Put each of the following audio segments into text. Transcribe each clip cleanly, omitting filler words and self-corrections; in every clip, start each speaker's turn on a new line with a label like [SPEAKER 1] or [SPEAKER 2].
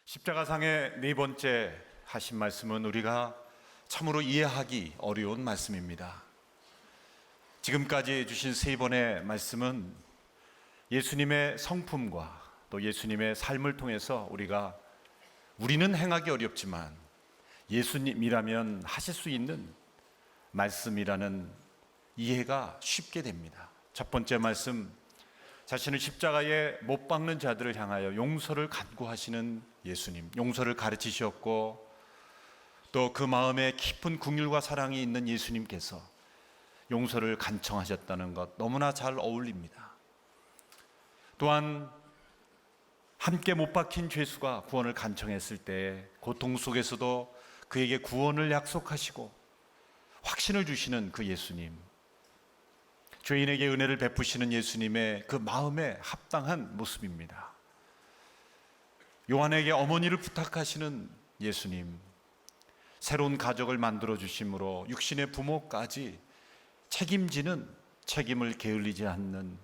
[SPEAKER 1] 십자가상의 네 번째 하신 말씀은 우리가 참으로 이해하기 어려운 말씀입니다. 지금까지 주신 세 번의 말씀은 예수님의 성품과 또 예수님의 삶을 통해서 우리는 행하기 어렵지만 예수님이라면 하실 수 있는 말씀이라는 이해가 쉽게 됩니다. 첫 번째 말씀, 자신을 십자가에 못 박는 자들을 향하여 용서를 간구하시는 예수님, 용서를 가르치셨고 또 그 마음에 깊은 긍휼과 사랑이 있는 예수님께서 용서를 간청하셨다는 것 너무나 잘 어울립니다. 또한 함께 못 박힌 죄수가 구원을 간청했을 때 고통 속에서도 그에게 구원을 약속하시고 확신을 주시는 그 예수님, 죄인에게 은혜를 베푸시는 예수님의 그 마음에 합당한 모습입니다. 요한에게 어머니를 부탁하시는 예수님, 새로운 가족을 만들어 주심으로 육신의 부모까지 책임지는, 책임을 게을리지 않는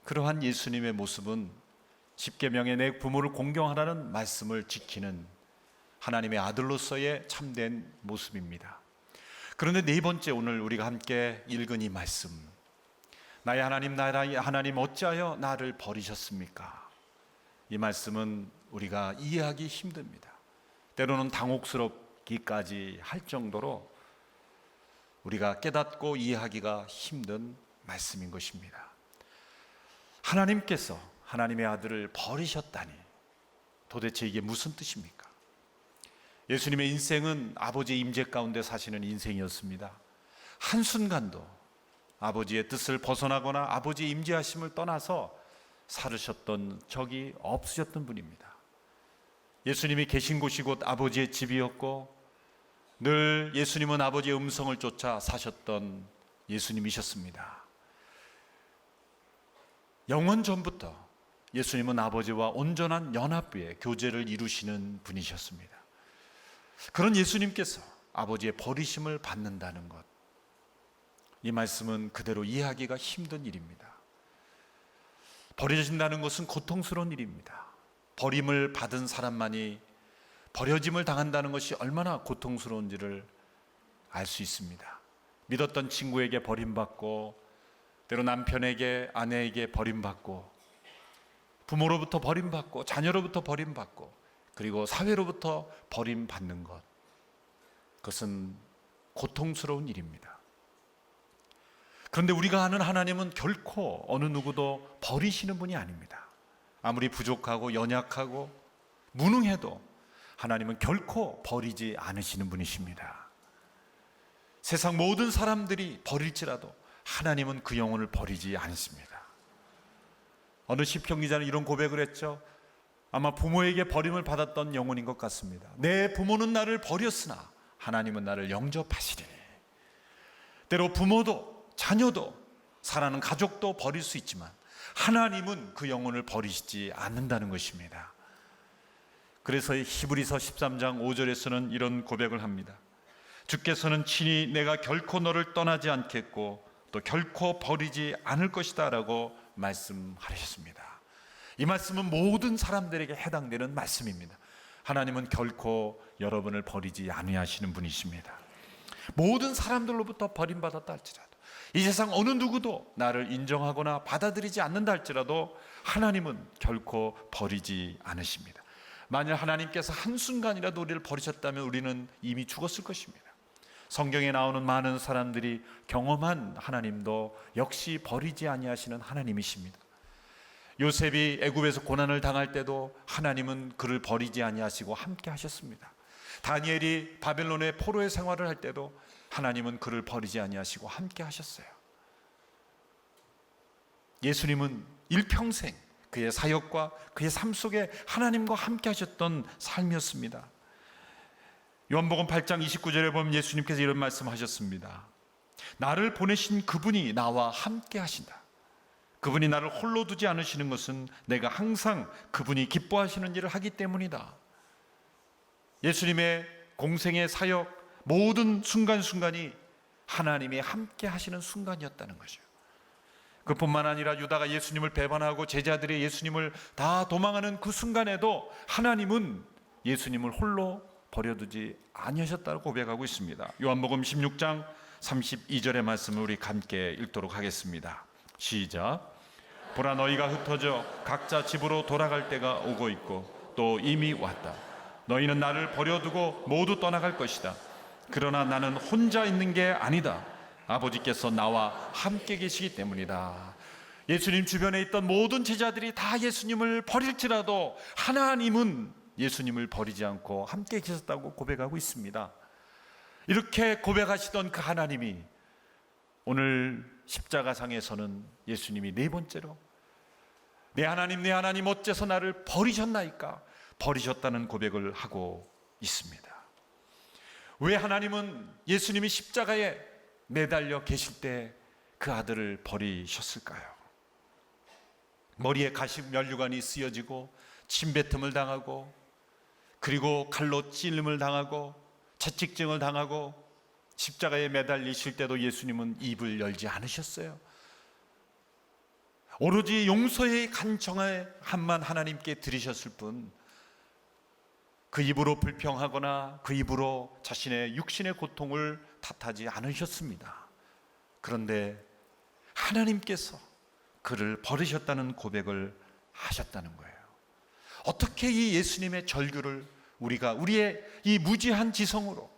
[SPEAKER 1] 그러한 예수님의 모습은 십계명에 내 부모를 공경하라는 말씀을 지키는 하나님의 아들로서의 참된 모습입니다. 그런데 네 번째, 오늘 우리가 함께 읽은 이 말씀, 나의 하나님 어찌하여 나를 버리셨습니까? 이 말씀은 우리가 이해하기 힘듭니다. 때로는 당혹스럽기까지 할 정도로 우리가 깨닫고 이해하기가 힘든 말씀인 것입니다. 하나님께서 하나님의 아들을 버리셨다니 도대체 이게 무슨 뜻입니까? 예수님의 인생은 아버지의 임재 가운데 사시는 인생이었습니다. 한순간도 아버지의 뜻을 벗어나거나 아버지의 임재하심을 떠나서 살으셨던 적이 없으셨던 분입니다. 예수님이 계신 곳이 곧 아버지의 집이었고 늘 예수님은 아버지의 음성을 쫓아 사셨던 예수님이셨습니다. 영원 전부터 예수님은 아버지와 온전한 연합의 교제를 이루시는 분이셨습니다. 그런 예수님께서 아버지의 버리심을 받는다는 것, 이 말씀은 그대로 이해하기가 힘든 일입니다. 버려진다는 것은 고통스러운 일입니다. 버림을 받은 사람만이 버려짐을 당한다는 것이 얼마나 고통스러운지를 알 수 있습니다. 믿었던 친구에게 버림받고, 때로 남편에게, 아내에게 버림받고, 부모로부터 버림받고, 자녀로부터 버림받고, 그리고 사회로부터 버림받는 것, 그것은 고통스러운 일입니다. 그런데 우리가 아는 하나님은 결코 어느 누구도 버리시는 분이 아닙니다. 아무리 부족하고 연약하고 무능해도 하나님은 결코 버리지 않으시는 분이십니다. 세상 모든 사람들이 버릴지라도 하나님은 그 영혼을 버리지 않습니다. 어느 시편 기자는 이런 고백을 했죠. 아마 부모에게 버림을 받았던 영혼인 것 같습니다. 내 부모는 나를 버렸으나 하나님은 나를 영접하시리니. 때로 부모도 자녀도 사랑하는 가족도 버릴 수 있지만 하나님은 그 영혼을 버리시지 않는다는 것입니다. 그래서 히브리서 13장 5절에서는 이런 고백을 합니다. 주께서는 친히 내가 결코 너를 떠나지 않겠고 또 결코 버리지 않을 것이다 라고 말씀하셨습니다. 이 말씀은 모든 사람들에게 해당되는 말씀입니다. 하나님은 결코 여러분을 버리지 아니하시는 분이십니다. 모든 사람들로부터 버림받았다 할지라도, 이 세상 어느 누구도 나를 인정하거나 받아들이지 않는다 할지라도 하나님은 결코 버리지 않으십니다. 만일 하나님께서 한순간이라도 우리를 버리셨다면 우리는 이미 죽었을 것입니다. 성경에 나오는 많은 사람들이 경험한 하나님도 역시 버리지 아니하시는 하나님이십니다. 요셉이 애굽에서 고난을 당할 때도 하나님은 그를 버리지 아니하시고 함께 하셨습니다. 다니엘이 바벨론의 포로의 생활을 할 때도 하나님은 그를 버리지 아니하시고 함께 하셨어요. 예수님은 일평생 그의 사역과 그의 삶 속에 하나님과 함께 하셨던 삶이었습니다. 요한복음 8장 29절에 보면 예수님께서 이런 말씀하셨습니다. 나를 보내신 그분이 나와 함께 하신다. 그분이 나를 홀로 두지 않으시는 것은 내가 항상 그분이 기뻐하시는 일을 하기 때문이다. 예수님의 공생의 사역 모든 순간순간이 하나님이 함께 하시는 순간이었다는 거죠. 그뿐만 아니라 유다가 예수님을 배반하고 제자들이 예수님을 다 도망하는 그 순간에도 하나님은 예수님을 홀로 버려두지 아니하셨다고 고백하고 있습니다. 요한복음 16장 32절의 말씀을 우리 함께 읽도록 하겠습니다. 시작. 보라, 너희가 흩어져 각자 집으로 돌아갈 때가 오고 있고 또 이미 왔다. 너희는 나를 버려두고 모두 떠나갈 것이다. 그러나 나는 혼자 있는 게 아니다. 아버지께서 나와 함께 계시기 때문이다. 예수님 주변에 있던 모든 제자들이 다 예수님을 버릴지라도 하나님은 예수님을 버리지 않고 함께 계셨다고 고백하고 있습니다. 이렇게 고백하시던 그 하나님이 오늘 십자가상에서는 예수님이 네 번째로 내 하나님 어째서 나를 버리셨나이까? 버리셨다는 고백을 하고 있습니다. 왜 하나님은 예수님이 십자가에 매달려 계실 때 그 아들을 버리셨을까요? 머리에 가시 면류관이 쓰여지고 침뱉음을 당하고 그리고 칼로 찔림을 당하고 채찍증을 당하고 십자가에 매달리실 때도 예수님은 입을 열지 않으셨어요. 오로지 용서의 간청함만 하나님께 드리셨을 뿐 그 입으로 불평하거나 그 입으로 자신의 육신의 고통을 탓하지 않으셨습니다. 그런데 하나님께서 그를 버리셨다는 고백을 하셨다는 거예요. 어떻게 이 예수님의 절규를 우리가 우리의 이 무지한 지성으로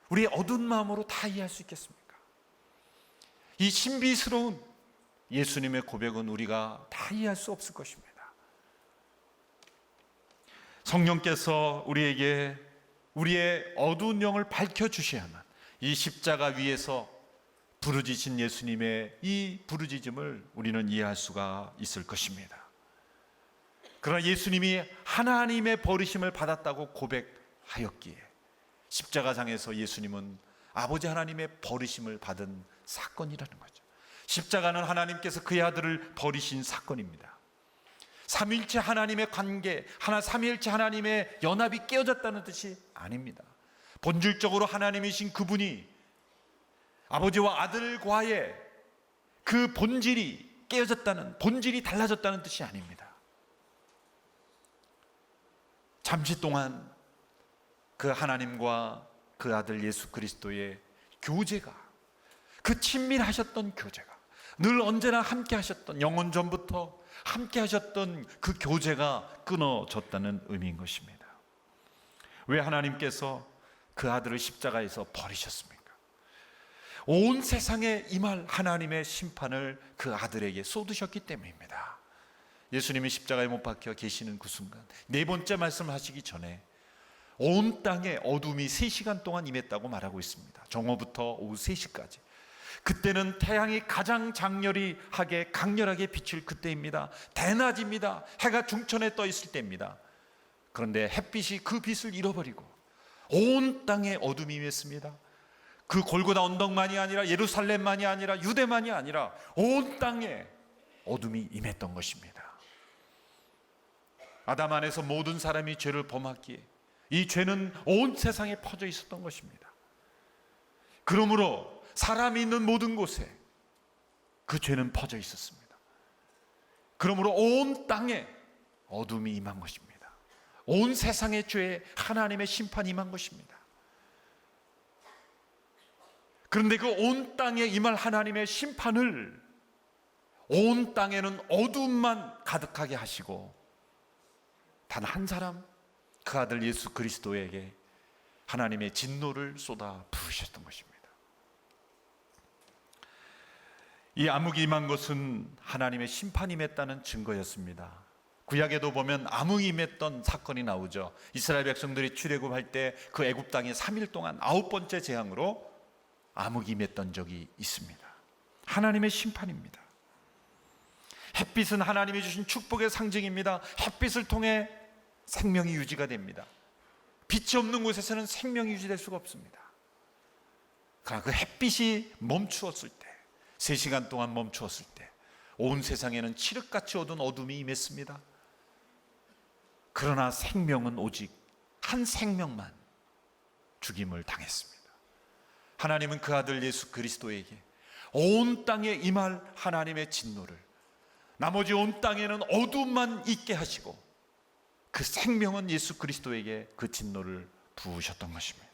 [SPEAKER 1] 우리의 어두운 마음으로 다 이해할 수 있겠습니까? 이 신비스러운 예수님의 고백은 우리가 다 이해할 수 없을 것입니다. 성령께서 우리에게 우리의 어두운 영을 밝혀주셔야만 이 십자가 위에서 부르짖으신 예수님의 이 부르짖음을 우리는 이해할 수가 있을 것입니다. 그러나 예수님이 하나님의 버리심을 받았다고 고백하였기에 십자가상에서 예수님은 아버지 하나님의 버리심을 받은 사건이라는 거죠. 십자가는 하나님께서 그의 아들을 버리신 사건입니다. 삼위일체 하나님의 관계, 삼위일체 하나님의 연합이 깨어졌다는 뜻이 아닙니다. 본질적으로 하나님이신 그분이 아버지와 아들과의 그 본질이 깨어졌다는, 본질이 달라졌다는 뜻이 아닙니다. 잠시 동안 그 하나님과 그 아들 예수 그리스도의 교제가, 그 친밀하셨던 교제가, 늘 언제나 함께 하셨던, 영원 전부터 함께 하셨던 그 교제가 끊어졌다는 의미인 것입니다. 왜 하나님께서 그 아들을 십자가에서 버리셨습니까? 온 세상에 임할 하나님의 심판을 그 아들에게 쏟으셨기 때문입니다. 예수님이 십자가에 못 박혀 계시는 그 순간, 네 번째 말씀하시기 전에 온 땅에 어둠이 3시간 동안 임했다고 말하고 있습니다. 정오부터 오후 3시까지. 그때는 태양이 가장 강렬하게 비칠 그때입니다. 대낮입니다. 해가 중천에 떠 있을 때입니다. 그런데 햇빛이 그 빛을 잃어버리고 온 땅에 어둠이 임했습니다. 그 골고다 언덕만이 아니라 예루살렘만이 아니라 유대만이 아니라 온 땅에 어둠이 임했던 것입니다. 아담 안에서 모든 사람이 죄를 범했기에 이 죄는 온 세상에 퍼져 있었던 것입니다. 그러므로 사람이 있는 모든 곳에 그 죄는 퍼져 있었습니다. 그러므로 온 땅에 어둠이 임한 것입니다. 온 세상의 죄에 하나님의 심판이 임한 것입니다. 그런데 그 온 땅에 임할 하나님의 심판을 온 땅에는 어둠만 가득하게 하시고 단 한 사람, 그 아들 예수 그리스도에게 하나님의 진노를 쏟아 부으셨던 것입니다. 이 암흑이 임한 것은 하나님의 심판이 임했다는 증거였습니다. 구약에도 보면 암흑이 임했던 사건이 나오죠. 이스라엘 백성들이 출애굽할 때 그 애굽 땅에 3일 동안 9번째 재앙으로 암흑이 임했던 적이 있습니다. 하나님의 심판입니다. 햇빛은 하나님이 주신 축복의 상징입니다. 햇빛을 통해 생명이 유지가 됩니다. 빛이 없는 곳에서는 생명이 유지될 수가 없습니다. 그러나 그 햇빛이 멈추었을 때, 3시간 동안 멈추었을 때 온 세상에는 칠흑같이 어두운 어둠이 임했습니다. 그러나 생명은 오직 한 생명만 죽임을 당했습니다. 하나님은 그 아들 예수 그리스도에게 온 땅에 임할 하나님의 진노를, 나머지 온 땅에는 어둠만 있게 하시고 그 생명은 예수 그리스도에게 그 진노를 부으셨던 것입니다.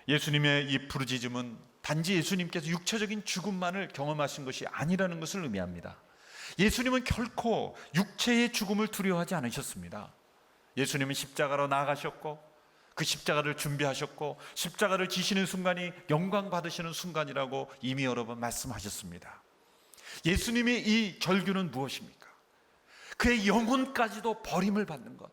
[SPEAKER 1] 예수님의 이 부르짖음은 단지 예수님께서 육체적인 죽음만을 경험하신 것이 아니라는 것을 의미합니다. 예수님은 결코 육체의 죽음을 두려워하지 않으셨습니다. 예수님은 십자가로 나아가셨고 그 십자가를 준비하셨고 십자가를 지시는 순간이 영광 받으시는 순간이라고 이미 여러 번 말씀하셨습니다. 예수님의 이 절규는 무엇입니까? 그의 영혼까지도 버림을 받는 것,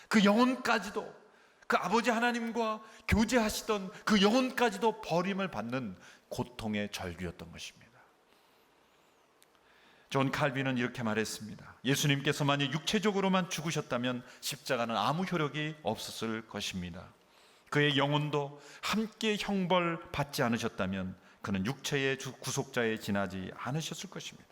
[SPEAKER 1] 그 영혼까지도 그 아버지 하나님과 교제하시던 그 영혼까지도 버림을 받는 고통의 절규였던 것입니다. 존 칼빈은 이렇게 말했습니다. 예수님께서 만약 육체적으로만 죽으셨다면 십자가는 아무 효력이 없었을 것입니다. 그의 영혼도 함께 형벌 받지 않으셨다면 그는 육체의 구속자에 지나지 않으셨을 것입니다.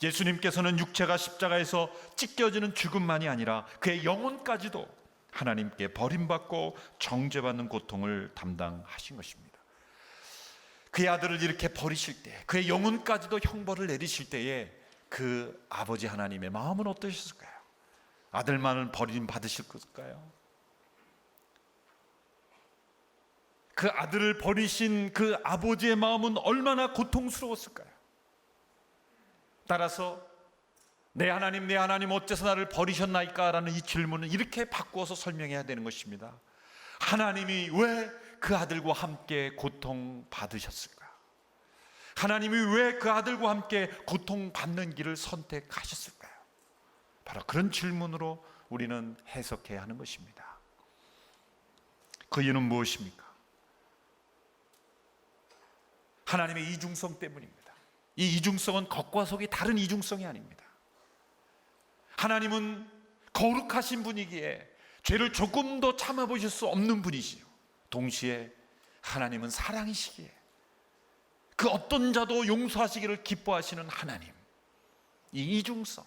[SPEAKER 1] 예수님께서는 육체가 십자가에서 찢겨지는 죽음만이 아니라 그의 영혼까지도 하나님께 버림받고 정죄받는 고통을 담당하신 것입니다. 그의 아들을 이렇게 버리실 때, 그의 영혼까지도 형벌을 내리실 때에 그 아버지 하나님의 마음은 어떠셨을까요? 아들만을 버림받으실 것일까요? 그 아들을 버리신 그 아버지의 마음은 얼마나 고통스러웠을까요? 따라서 내 하나님 어째서 나를 버리셨나이까? 라는 이 질문을 이렇게 바꾸어서 설명해야 되는 것입니다. 하나님이 왜 그 아들과 함께 고통받으셨을까? 하나님이 왜 그 아들과 함께 고통받는 길을 선택하셨을까요? 바로 그런 질문으로 우리는 해석해야 하는 것입니다. 그 이유는 무엇입니까? 하나님의 이중성 때문입니다. 이 이중성은 겉과 속이 다른 이중성이 아닙니다. 하나님은 거룩하신 분이기에 죄를 조금 더 참아보실 수 없는 분이시요, 동시에 하나님은 사랑이시기에 그 어떤 자도 용서하시기를 기뻐하시는 하나님, 이 이중성,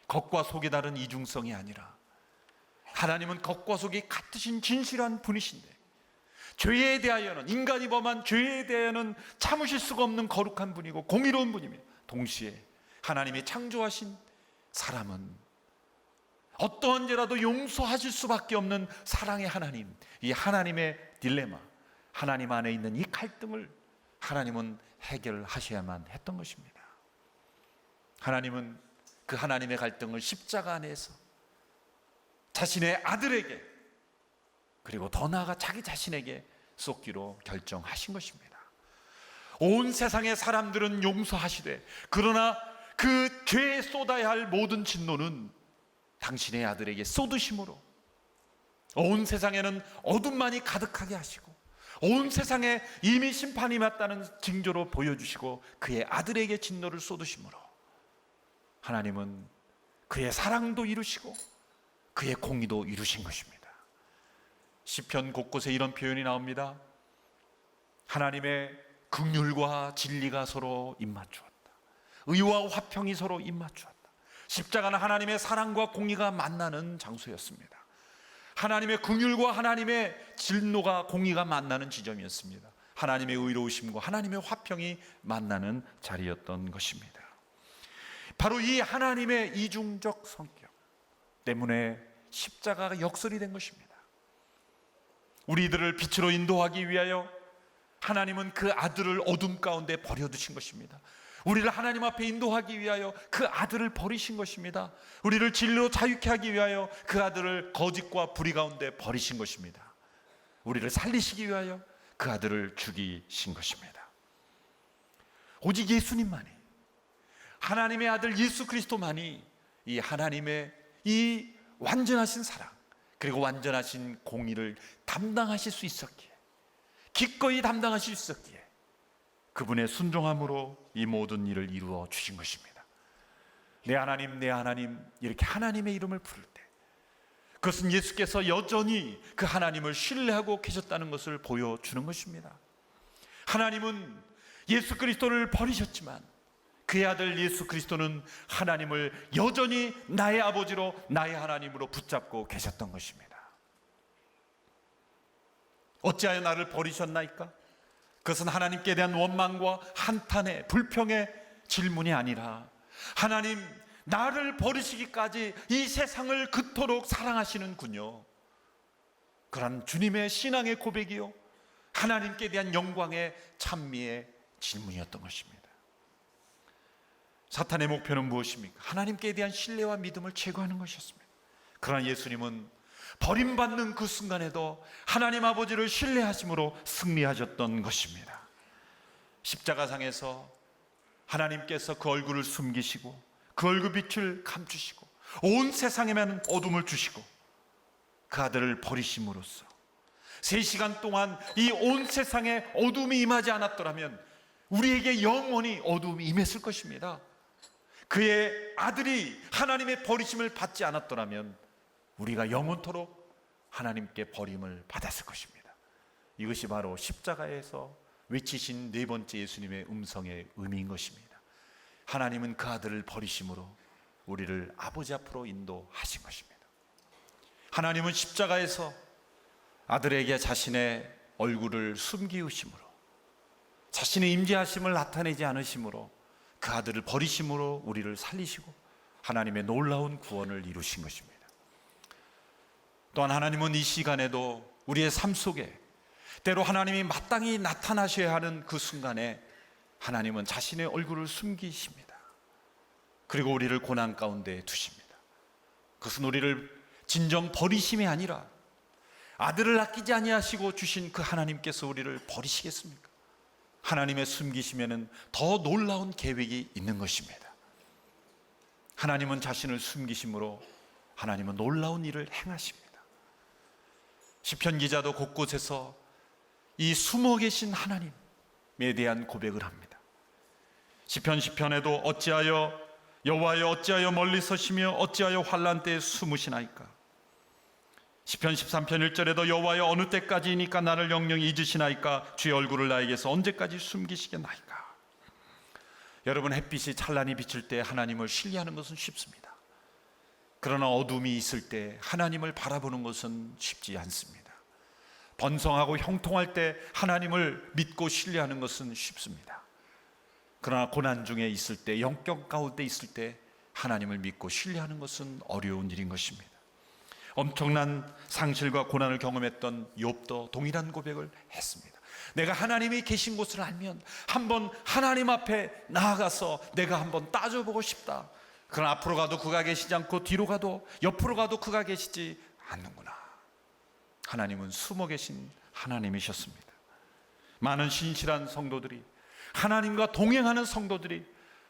[SPEAKER 1] 겉과 속이 다른 이중성이 아니라 하나님은 겉과 속이 같으신 진실한 분이신데 죄에 대하여는, 인간이 범한 죄에 대하여는 참으실 수가 없는 거룩한 분이고 공의로운 분이며 동시에 하나님이 창조하신 사람은 어떠한 죄라도 용서하실 수밖에 없는 사랑의 하나님, 이 하나님의 딜레마, 하나님 안에 있는 이 갈등을 하나님은 해결하셔야만 했던 것입니다. 하나님은 그 하나님의 갈등을 십자가 안에서 자신의 아들에게, 그리고 더 나아가 자기 자신에게 쏟기로 결정하신 것입니다. 온 세상의 사람들은 용서하시되 그러나 그 죄에 쏟아야 할 모든 진노는 당신의 아들에게 쏟으심으로 온 세상에는 어둠만이 가득하게 하시고 온 세상에 이미 심판이 맞다는 징조로 보여주시고 그의 아들에게 진노를 쏟으심으로 하나님은 그의 사랑도 이루시고 그의 공의도 이루신 것입니다. 시편 곳곳에 이런 표현이 나옵니다. 하나님의 긍휼과 진리가 서로 입맞추었다. 의와 화평이 서로 입맞추었다. 십자가는 하나님의 사랑과 공의가 만나는 장소였습니다. 하나님의 긍휼과 하나님의 진노가, 공의가 만나는 지점이었습니다. 하나님의 의로우심과 하나님의 화평이 만나는 자리였던 것입니다. 바로 이 하나님의 이중적 성격 때문에 십자가가 역설이 된 것입니다. 우리들을 빛으로 인도하기 위하여 하나님은 그 아들을 어둠 가운데 버려두신 것입니다. 우리를 하나님 앞에 인도하기 위하여 그 아들을 버리신 것입니다. 우리를 진리로 자유케 하기 위하여 그 아들을 거짓과 불의 가운데 버리신 것입니다. 우리를 살리시기 위하여 그 아들을 죽이신 것입니다. 오직 예수님만이, 하나님의 아들 예수 그리스도만이 이 하나님의 이 완전하신 사랑 그리고 완전하신 공의를 담당하실 수 있었기에, 기꺼이 담당하실 수 있었기에 그분의 순종함으로 이 모든 일을 이루어 주신 것입니다. 내 하나님, 내 하나님, 이렇게 하나님의 이름을 부를 때, 그것은 예수께서 여전히 그 하나님을 신뢰하고 계셨다는 것을 보여주는 것입니다. 하나님은 예수 그리스도를 버리셨지만 그의 아들 예수 그리스도는 하나님을 여전히 나의 아버지로, 나의 하나님으로 붙잡고 계셨던 것입니다. 어찌하여 나를 버리셨나이까? 그것은 하나님께 대한 원망과 한탄의 불평의 질문이 아니라, 하나님, 나를 버리시기까지 이 세상을 그토록 사랑하시는군요. 그런 주님의 신앙의 고백이요, 하나님께 대한 영광의 찬미의 질문이었던 것입니다. 사탄의 목표는 무엇입니까? 하나님께 대한 신뢰와 믿음을 제거하는 것이었습니다. 그러나 예수님은 버림받는 그 순간에도 하나님 아버지를 신뢰하심으로 승리하셨던 것입니다. 십자가상에서 하나님께서 그 얼굴을 숨기시고 그 얼굴 빛을 감추시고 온 세상에만 어둠을 주시고 그 아들을 버리심으로써 3시간 동안 이 온 세상에 어둠이 임하지 않았더라면 우리에게 영원히 어둠이 임했을 것입니다. 그의 아들이 하나님의 버리심을 받지 않았더라면 우리가 영원토록 하나님께 버림을 받았을 것입니다. 이것이 바로 십자가에서 외치신 4번째 예수님의 음성의 의미인 것입니다. 하나님은 그 아들을 버리심으로 우리를 아버지 앞으로 인도하신 것입니다. 하나님은 십자가에서 아들에게 자신의 얼굴을 숨기우심으로, 자신의 임재하심을 나타내지 않으심으로, 그 아들을 버리심으로 우리를 살리시고 하나님의 놀라운 구원을 이루신 것입니다. 또한 하나님은 이 시간에도 우리의 삶 속에 때로 하나님이 마땅히 나타나셔야 하는 그 순간에 하나님은 자신의 얼굴을 숨기십니다. 그리고 우리를 고난 가운데 두십니다. 그것은 우리를 진정 버리심이 아니라 아들을 아끼지 아니하시고 주신 그 하나님께서 우리를 버리시겠습니까? 하나님의 숨기심에는 더 놀라운 계획이 있는 것입니다. 하나님은 자신을 숨기심으로 하나님은 놀라운 일을 행하십니다. 시편 기자도 곳곳에서 이 숨어 계신 하나님에 대한 고백을 합니다. 시편 10편에도 어찌하여 여호와여 어찌하여 멀리 서시며 어찌하여 환난 때에 숨으시나이까? 시편 13편 1절에도 여호와여 어느 때까지이니까 나를 영영히 잊으시나이까? 주의 얼굴을 나에게서 언제까지 숨기시겠나이까? 여러분, 햇빛이 찬란히 비칠 때 하나님을 신뢰하는 것은 쉽습니다. 그러나 어둠이 있을 때 하나님을 바라보는 것은 쉽지 않습니다. 번성하고 형통할 때 하나님을 믿고 신뢰하는 것은 쉽습니다. 그러나 고난 중에 있을 때, 영적 가운데 있을 때 하나님을 믿고 신뢰하는 것은 어려운 일인 것입니다. 엄청난 상실과 고난을 경험했던 욥도 동일한 고백을 했습니다. 내가 하나님이 계신 곳을 알면 한번 하나님 앞에 나아가서 내가 한번 따져보고 싶다. 그러나 앞으로 가도 그가 계시지 않고 뒤로 가도 옆으로 가도 그가 계시지 않는구나. 하나님은 숨어 계신 하나님이셨습니다. 많은 신실한 성도들이, 하나님과 동행하는 성도들이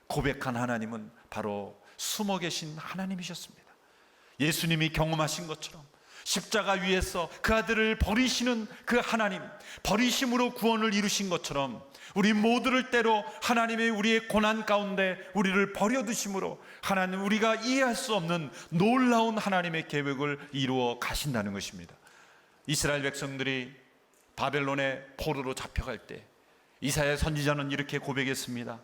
[SPEAKER 1] 고백한 하나님은 바로 숨어 계신 하나님이셨습니다. 예수님이 경험하신 것처럼 십자가 위에서 그 아들을 버리시는 그 하나님, 버리심으로 구원을 이루신 것처럼 우리 모두를 때로 하나님의 우리의 고난 가운데 우리를 버려두심으로 하나님, 우리가 이해할 수 없는 놀라운 하나님의 계획을 이루어 가신다는 것입니다. 이스라엘 백성들이 바벨론의 포로로 잡혀갈 때 이사야 선지자는 이렇게 고백했습니다.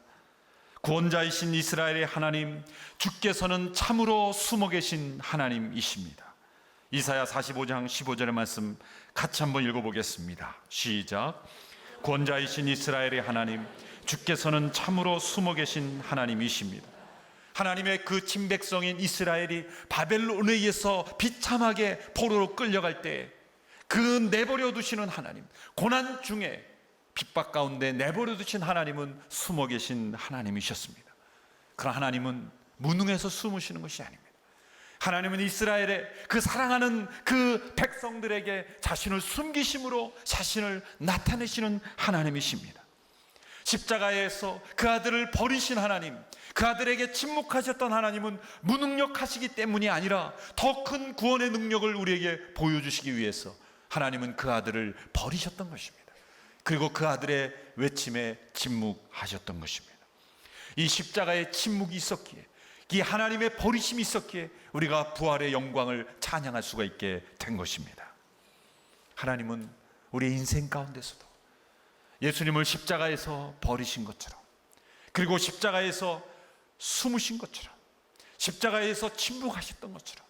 [SPEAKER 1] 구원자이신 이스라엘의 하나님, 주께서는 참으로 숨어 계신 하나님이십니다. 이사야 45장 15절의 말씀 같이 한번 읽어보겠습니다. 시작. 구원자이신 이스라엘의 하나님, 주께서는 참으로 숨어 계신 하나님이십니다. 하나님의 그 친백성인 이스라엘이 바벨론에 의해서 비참하게 포로로 끌려갈 때 그 내버려 두시는 하나님, 고난 중에 핍박 가운데 내버려 두신 하나님은 숨어 계신 하나님이셨습니다. 그러나 하나님은 무능해서 숨으시는 것이 아닙니다. 하나님은 이스라엘의 그 사랑하는 그 백성들에게 자신을 숨기심으로 자신을 나타내시는 하나님이십니다. 십자가에서 그 아들을 버리신 하나님, 그 아들에게 침묵하셨던 하나님은 무능력하시기 때문이 아니라 더 큰 구원의 능력을 우리에게 보여주시기 위해서 하나님은 그 아들을 버리셨던 것입니다. 그리고 그 아들의 외침에 침묵하셨던 것입니다. 이 십자가에 침묵이 있었기에 이 하나님의 버리심이 있었기에 우리가 부활의 영광을 찬양할 수가 있게 된 것입니다. 하나님은 우리의 인생 가운데서도 예수님을 십자가에서 버리신 것처럼, 그리고 십자가에서 숨으신 것처럼, 십자가에서 침묵하셨던 것처럼,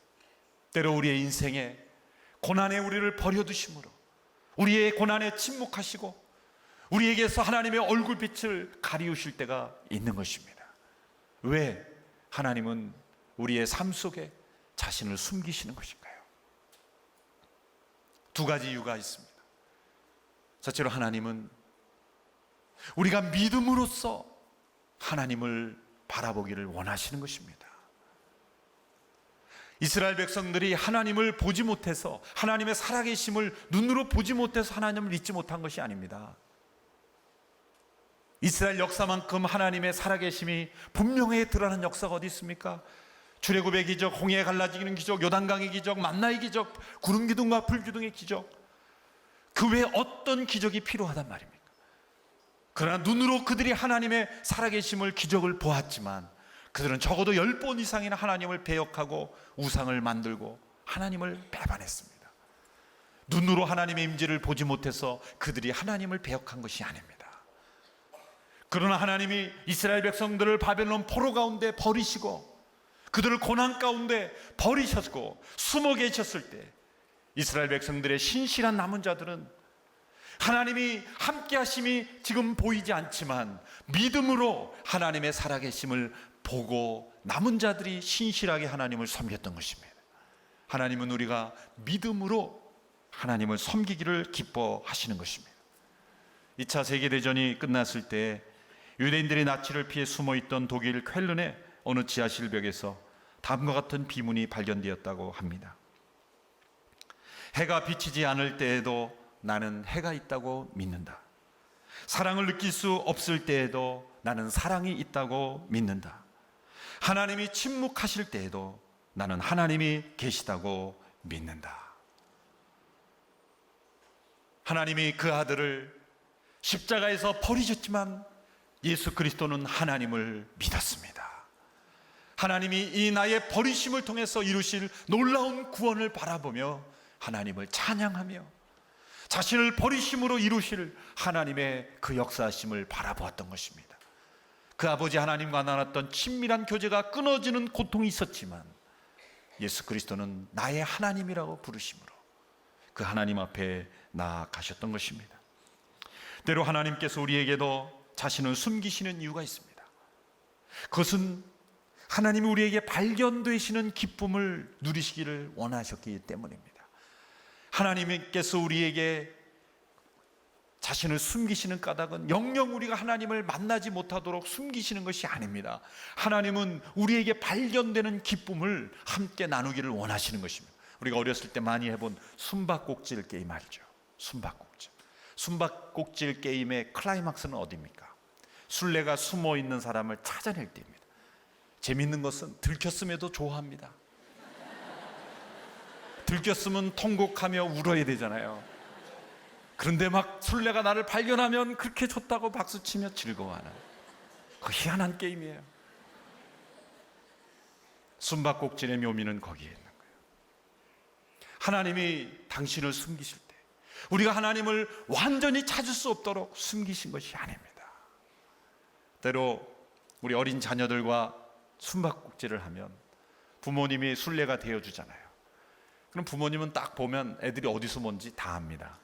[SPEAKER 1] 때로 우리의 인생에 고난에 우리를 버려두심으로 우리의 고난에 침묵하시고 우리에게서 하나님의 얼굴빛을 가리우실 때가 있는 것입니다. 왜 하나님은 우리의 삶 속에 자신을 숨기시는 것일까요? 두 가지 이유가 있습니다. 첫째로 하나님은 우리가 믿음으로써 하나님을 바라보기를 원하시는 것입니다. 이스라엘 백성들이 하나님을 보지 못해서, 하나님의 살아계심을 눈으로 보지 못해서 하나님을 믿지 못한 것이 아닙니다. 이스라엘 역사만큼 하나님의 살아계심이 분명히 드러난 역사가 어디 있습니까? 출애굽의 기적, 홍해 갈라지는 기적, 요단강의 기적, 만나의 기적, 구름 기둥과 불 기둥의 기적, 그 외에 어떤 기적이 필요하단 말입니까? 그러나 눈으로 그들이 하나님의 살아계심을, 기적을 보았지만 그들은 적어도 10번 이상이나 하나님을 배역하고 우상을 만들고 하나님을 배반했습니다. 눈으로 하나님의 임재를 보지 못해서 그들이 하나님을 배역한 것이 아닙니다. 그러나 하나님이 이스라엘 백성들을 바벨론 포로 가운데 버리시고 그들을 고난 가운데 버리셨고 숨어 계셨을 때 이스라엘 백성들의 신실한 남은 자들은 하나님이 함께 하심이 지금 보이지 않지만 믿음으로 하나님의 살아계심을 보고 남은 자들이 신실하게 하나님을 섬겼던 것입니다. 하나님은 우리가 믿음으로 하나님을 섬기기를 기뻐하시는 것입니다. 2차 세계대전이 끝났을 때 유대인들이 나치를 피해 숨어있던 독일 쾰른의 어느 지하실벽에서 다음과 같은 비문이 발견되었다고 합니다. 해가 비치지 않을 때에도 나는 해가 있다고 믿는다. 사랑을 느낄 수 없을 때에도 나는 사랑이 있다고 믿는다. 하나님이 침묵하실 때에도 나는 하나님이 계시다고 믿는다. 하나님이 그 아들을 십자가에서 버리셨지만 예수 그리스도는 하나님을 믿었습니다. 하나님이 이 나의 버리심을 통해서 이루실 놀라운 구원을 바라보며 하나님을 찬양하며 자신을 버리심으로 이루실 하나님의 그 역사하심을 바라보았던 것입니다. 그 아버지 하나님과 나눴던 친밀한 교제가 끊어지는 고통이 있었지만 예수 그리스도는 나의 하나님이라고 부르심으로 그 하나님 앞에 나아가셨던 것입니다. 때로 하나님께서 우리에게도 자신을 숨기시는 이유가 있습니다. 그것은 하나님이 우리에게 발견되시는 기쁨을 누리시기를 원하셨기 때문입니다. 하나님께서 우리에게 자신을 숨기시는 까닭은 영영 우리가 하나님을 만나지 못하도록 숨기시는 것이 아닙니다. 하나님은 우리에게 발견되는 기쁨을 함께 나누기를 원하시는 것입니다. 우리가 어렸을 때 많이 해본 숨바꼭질 게임 알죠? 숨바꼭질. 숨바꼭질 게임의 클라이막스는 어디입니까? 술래가 숨어 있는 사람을 찾아낼 때입니다. 재밌는 것은 들켰음에도 좋아합니다. 들켰으면 통곡하며 울어야 되잖아요. 그런데 막 술래가 나를 발견하면 그렇게 좋다고 박수치며 즐거워하는 그 희한한 게임이에요. 숨바꼭질의 묘미는 거기에 있는 거예요. 하나님이 당신을 숨기실 때 우리가 하나님을 완전히 찾을 수 없도록 숨기신 것이 아닙니다. 때로 우리 어린 자녀들과 숨바꼭질을 하면 부모님이 술래가 되어주잖아요. 그럼 부모님은 딱 보면 애들이 어디 숨었는지 다 압니다.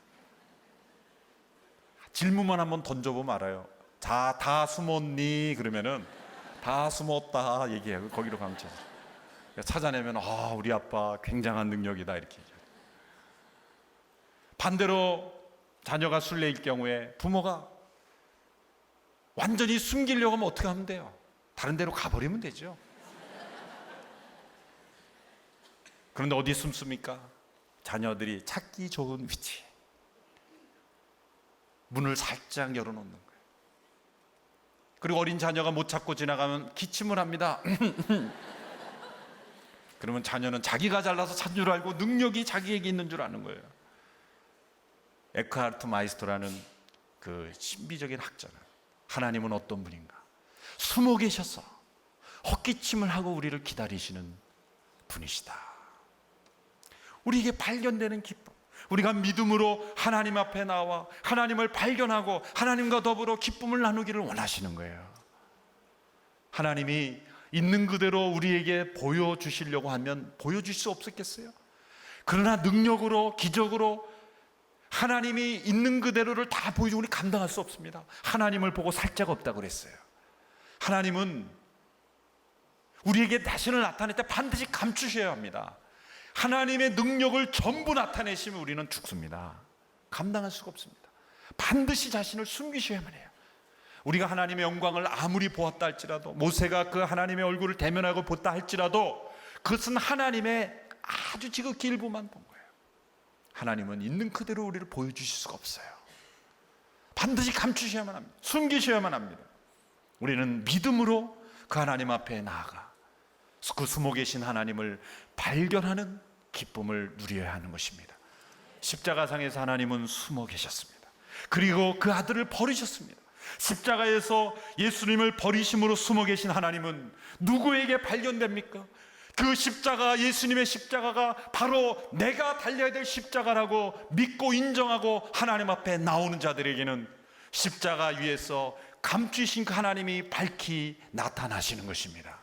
[SPEAKER 1] 질문만 한번 던져보면 알아요. 자, 다 숨었니? 그러면은 다 숨었다 얘기해요. 거기로 가면 찾아내면 우리 아빠 굉장한 능력이다 이렇게 얘기해요. 반대로 자녀가 술래일 경우에 부모가 완전히 숨기려고 하면 어떻게 하면 돼요? 다른 데로 가버리면 되죠. 그런데 어디 숨습니까? 자녀들이 찾기 좋은 위치. 문을 살짝 열어놓는 거예요. 그리고 어린 자녀가 못 찾고 지나가면 기침을 합니다. 그러면 자녀는 자기가 잘나서 찾는 줄 알고 능력이 자기에게 있는 줄 아는 거예요. 에크하르트 마이스터라는 그 신비적인 학자는 하나님은 어떤 분인가? 숨어 계셔서 헛기침을 하고 우리를 기다리시는 분이시다. 우리에게 발견되는 기쁨, 우리가 믿음으로 하나님 앞에 나와 하나님을 발견하고 하나님과 더불어 기쁨을 나누기를 원하시는 거예요. 하나님이 있는 그대로 우리에게 보여주시려고 하면 보여줄 수 없었겠어요? 그러나 능력으로, 기적으로 하나님이 있는 그대로를 다 보여주고 우리 감당할 수 없습니다. 하나님을 보고 살 자가 없다고 그랬어요. 하나님은 우리에게 자신을 나타낼 때 반드시 감추셔야 합니다. 하나님의 능력을 전부 나타내시면 우리는 죽습니다. 감당할 수가 없습니다. 반드시 자신을 숨기셔야만 해요. 우리가 하나님의 영광을 아무리 보았다 할지라도, 모세가 그 하나님의 얼굴을 대면하고 보았다 할지라도 그것은 하나님의 아주 지극히 일부만 본 거예요. 하나님은 있는 그대로 우리를 보여주실 수가 없어요. 반드시 감추셔야만 합니다. 숨기셔야만 합니다. 우리는 믿음으로 그 하나님 앞에 나아가 그 숨어 계신 하나님을 발견하는 기쁨을 누려야 하는 것입니다. 십자가상에서 하나님은 숨어 계셨습니다. 그리고 그 아들을 버리셨습니다. 십자가에서 예수님을 버리심으로 숨어 계신 하나님은 누구에게 발견됩니까? 그 십자가, 예수님의 십자가가 바로 내가 달려야 될 십자가라고 믿고 인정하고 하나님 앞에 나오는 자들에게는 십자가 위에서 감추신 그 하나님이 밝히 나타나시는 것입니다.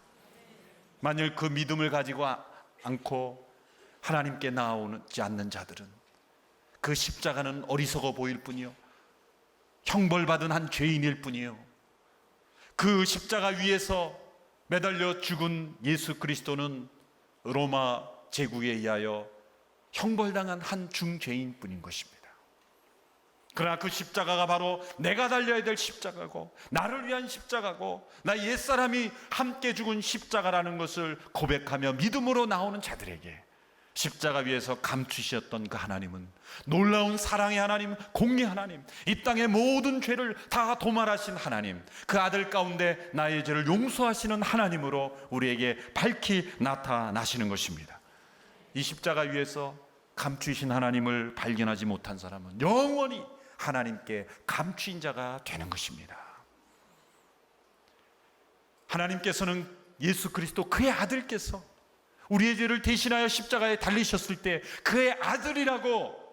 [SPEAKER 1] 만일 그 믿음을 가지고 않고 하나님께 나오지 않는 자들은 그 십자가는 어리석어 보일 뿐이요, 형벌받은 한 죄인일 뿐이요, 그 십자가 위에서 매달려 죽은 예수 그리스도는 로마 제국에 의하여 형벌당한 한 중죄인 뿐인 것입니다. 그러나 그 십자가가 바로 내가 달려야 될 십자가고, 나를 위한 십자가고, 나 옛사람이 함께 죽은 십자가라는 것을 고백하며 믿음으로 나오는 자들에게 십자가 위에서 감추셨던 그 하나님은 놀라운 사랑의 하나님, 공의 하나님, 이 땅의 모든 죄를 다 도말하신 하나님, 그 아들 가운데 나의 죄를 용서하시는 하나님으로 우리에게 밝히 나타나시는 것입니다. 이 십자가 위에서 감추신 하나님을 발견하지 못한 사람은 영원히 하나님께 감추인 자가 되는 것입니다. 하나님께서는 예수 그리스도 그의 아들께서 우리의 죄를 대신하여 십자가에 달리셨을 때 그의 아들이라고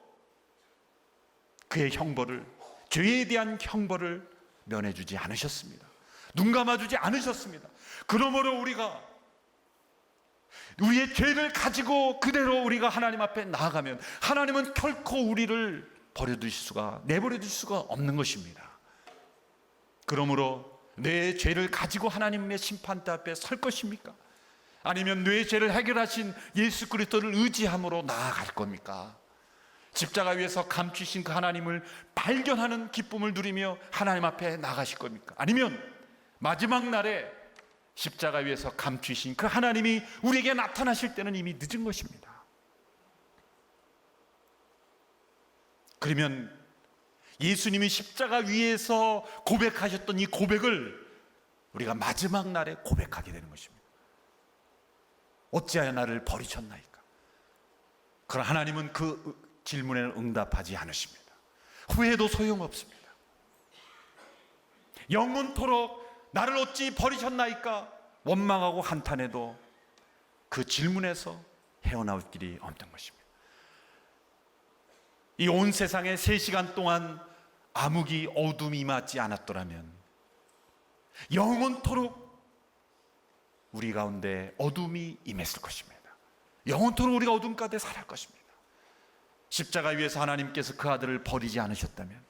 [SPEAKER 1] 그의 형벌을, 죄에 대한 형벌을 면해주지 않으셨습니다. 눈 감아주지 않으셨습니다. 그러므로 우리가 우리의 죄를 가지고 그대로 우리가 하나님 앞에 나아가면 하나님은 결코 우리를 내버려 두실 수가 없는 것입니다. 그러므로 내 죄를 가지고 하나님의 심판대 앞에 설 것입니까? 아니면 내 죄를 해결하신 예수 그리스도를 의지함으로 나아갈 겁니까? 십자가 위에서 감추신 그 하나님을 발견하는 기쁨을 누리며 하나님 앞에 나가실 겁니까? 아니면 마지막 날에 십자가 위에서 감추신 그 하나님이 우리에게 나타나실 때는 이미 늦은 것입니다. 그러면 예수님이 십자가 위에서 고백하셨던 이 고백을 우리가 마지막 날에 고백하게 되는 것입니다. 어찌하여 나를 버리셨나이까? 그러나 하나님은 그 질문에는 응답하지 않으십니다. 후회도 소용없습니다. 영원토록 나를 어찌 버리셨나이까? 원망하고 한탄해도 그 질문에서 헤어나올 길이 없는 것입니다. 이 온 세상에 3시간 동안 암흑이 어둠이 임하지 않았더라면 영원토록 우리 가운데 어둠이 임했을 것입니다. 영원토록 우리가 어둠 가운데 살아갈 것입니다. 십자가 위에서 하나님께서 그 아들을 버리지 않으셨다면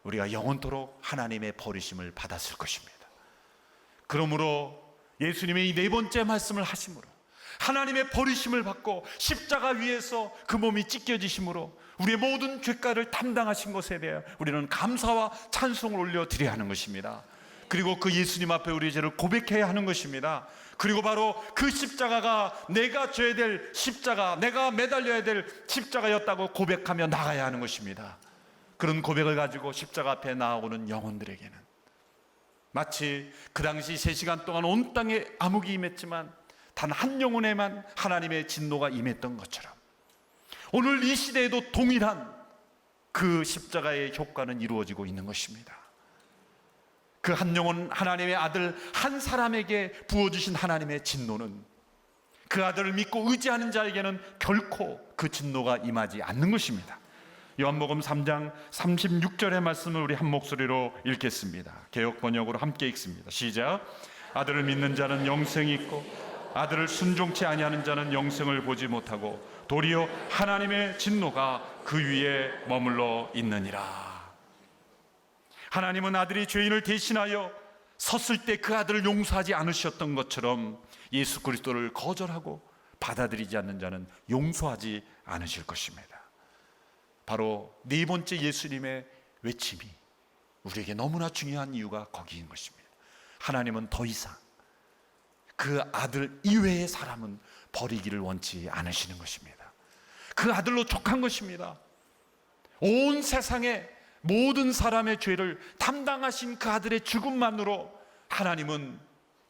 [SPEAKER 1] 우리가 영원토록 하나님의 버리심을 받았을 것입니다. 그러므로 예수님의 이 4번째 말씀을 하심으로 하나님의 버리심을 받고 십자가 위에서 그 몸이 찢겨지심으로 우리의 모든 죄가를 담당하신 것에 대해 우리는 감사와 찬송을 올려드려야 하는 것입니다. 그리고 그 예수님 앞에 우리의 죄를 고백해야 하는 것입니다. 그리고 바로 그 십자가가 내가 져야 될 십자가, 내가 매달려야 될 십자가였다고 고백하며 나가야 하는 것입니다. 그런 고백을 가지고 십자가 앞에 나아오는 영혼들에게는 마치 그 당시 3시간 동안 온 땅에 암흑이 임했지만 단 한 영혼에만 하나님의 진노가 임했던 것처럼 오늘 이 시대에도 동일한 그 십자가의 효과는 이루어지고 있는 것입니다. 그 한 영혼 하나님의 아들 한 사람에게 부어주신 하나님의 진노는 그 아들을 믿고 의지하는 자에게는 결코 그 진노가 임하지 않는 것입니다. 요한복음 3장 36절의 말씀을 우리 한 목소리로 읽겠습니다. 개역 번역으로 함께 읽습니다. 시작. 아들을 믿는 자는 영생이 있고 아들을 순종치 아니하는 자는 영생을 보지 못하고 도리어 하나님의 진노가 그 위에 머물러 있느니라. 하나님은 아들이 죄인을 대신하여 섰을 때 그 아들을 용서하지 않으셨던 것처럼 예수 그리스도를 거절하고 받아들이지 않는 자는 용서하지 않으실 것입니다. 바로 네 번째 예수님의 외침이 우리에게 너무나 중요한 이유가 거기인 것입니다. 하나님은 더 이상 그 아들 이외의 사람은 버리기를 원치 않으시는 것입니다. 그 아들로 족한 것입니다. 온 세상의 모든 사람의 죄를 담당하신 그 아들의 죽음만으로 하나님은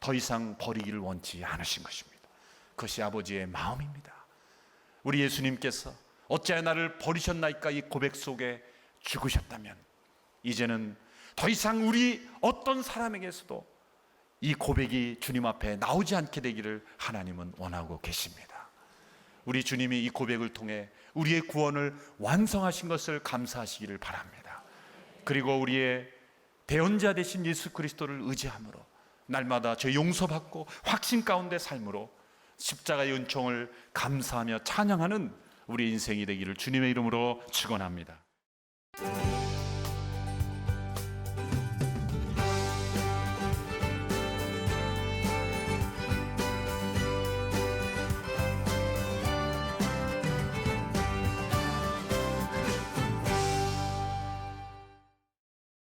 [SPEAKER 1] 더 이상 버리기를 원치 않으신 것입니다. 그것이 아버지의 마음입니다. 우리 예수님께서 어찌하여 나를 버리셨나이까 이 고백 속에 죽으셨다면 이제는 더 이상 우리 어떤 사람에게서도 이 고백이 주님 앞에 나오지 않게 되기를 하나님은 원하고 계십니다. 우리 주님이 이 고백을 통해 우리의 구원을 완성하신 것을 감사하시기를 바랍니다. 그리고 우리의 대언자 되신 예수 그리스도를 의지함으로 날마다 죄 용서받고 확신 가운데 삶으로 십자가의 은총을 감사하며 찬양하는 우리 인생이 되기를 주님의 이름으로 축원합니다.